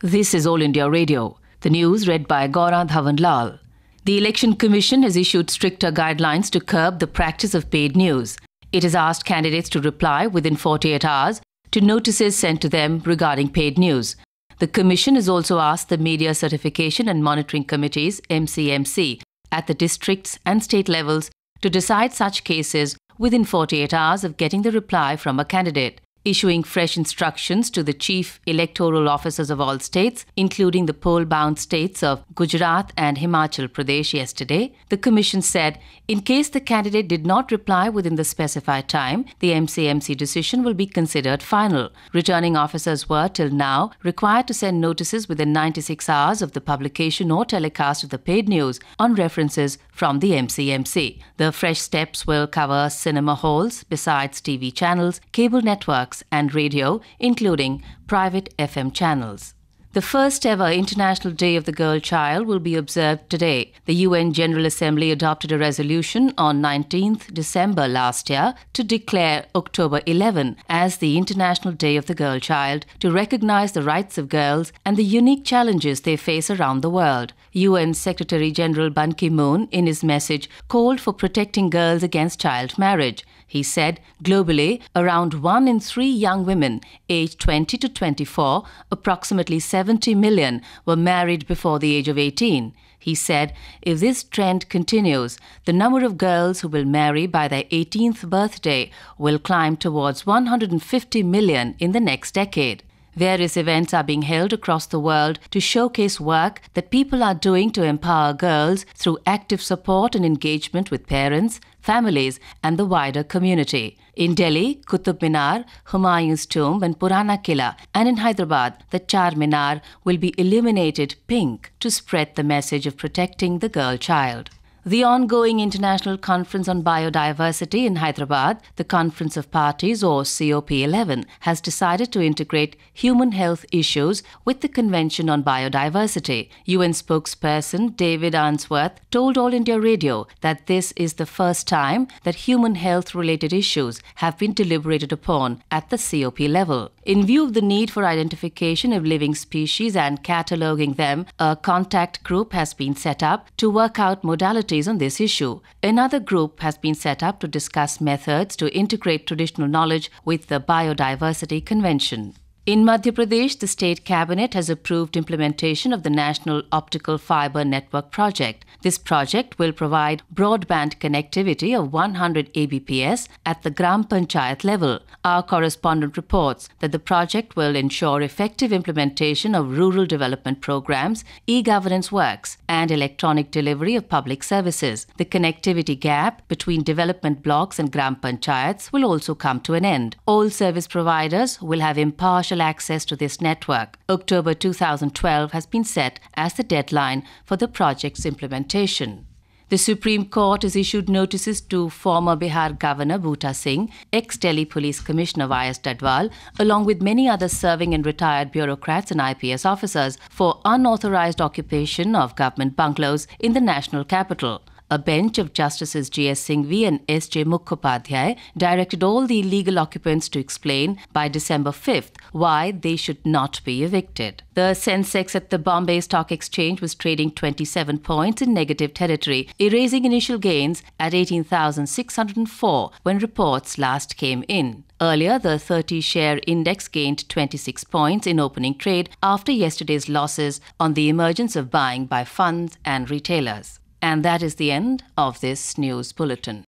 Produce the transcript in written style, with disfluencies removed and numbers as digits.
This is All India Radio. The news read by Gaura Dhawanlal. The Election Commission has issued stricter guidelines to curb the practice of paid news. It has asked candidates to reply within 48 hours to notices sent to them regarding paid news. The Commission has also asked the Media Certification and Monitoring Committees, MCMC, at the districts and state levels to decide such cases within 48 hours of getting the reply from a candidate. Issuing fresh instructions to the chief electoral officers of all states, including the poll-bound states of Gujarat and Himachal Pradesh yesterday, the Commission said, in case the candidate did not reply within the specified time, the MCMC decision will be considered final. Returning officers were, till now, required to send notices within 96 hours of the publication or telecast of the paid news on references from the MCMC. The fresh steps will cover cinema halls, besides TV channels, cable networks, and radio, including private FM channels. The first ever International Day of the Girl Child will be observed today. The UN General Assembly adopted a resolution on 19th December last year to declare October 11 as the International Day of the Girl Child to recognize the rights of girls and the unique challenges they face around the world. UN Secretary General Ban Ki-moon, in his message, called for protecting girls against child marriage. He said, globally, around 1 in 3 young women aged 20 to 24, approximately 70 million, were married before the age of 18. He said, if this trend continues, the number of girls who will marry by their 18th birthday will climb towards 150 million in the next decade. Various events are being held across the world to showcase work that people are doing to empower girls through active support and engagement with parents, families, and the wider community. In Delhi, Qutub Minar, Humayun's tomb, and Purana Killa, and in Hyderabad, the Char Minar will be illuminated pink to spread the message of protecting the girl child. The ongoing International Conference on Biodiversity in Hyderabad, the Conference of Parties or COP11, has decided to integrate human health issues with the Convention on Biodiversity. UN spokesperson David Ainsworth told All India Radio that this is the first time that human health-related issues have been deliberated upon at the COP level. In view of the need for identification of living species and cataloguing them, a contact group has been set up to work out modalities on this issue. Another group has been set up to discuss methods to integrate traditional knowledge with the Biodiversity Convention. In Madhya Pradesh, the State Cabinet has approved implementation of the National Optical Fibre Network project. This project will provide broadband connectivity of 100 Abps at the Gram Panchayat level. Our correspondent reports that the project will ensure effective implementation of rural development programs, e-governance works, and electronic delivery of public services. The connectivity gap between development blocks and Gram Panchayats will also come to an end. All service providers will have impartial access to this network. October 2012 has been set as the deadline for the project's implementation. The Supreme Court has issued notices to former Bihar Governor Bhutta Singh, ex-Delhi Police Commissioner Y.S. Dadwal, along with many other serving and retired bureaucrats and IPS officers for unauthorized occupation of government bungalows in the national capital. A bench of Justices G.S. Singhvi and S.J. Mukhopadhyay directed all the illegal occupants to explain by December 5th why they should not be evicted. The Sensex at the Bombay Stock Exchange was trading 27 points in negative territory, erasing initial gains at 18,604 when reports last came in. Earlier, the 30-share index gained 26 points in opening trade after yesterday's losses on the emergence of buying by funds and retailers. And that is the end of this news bulletin.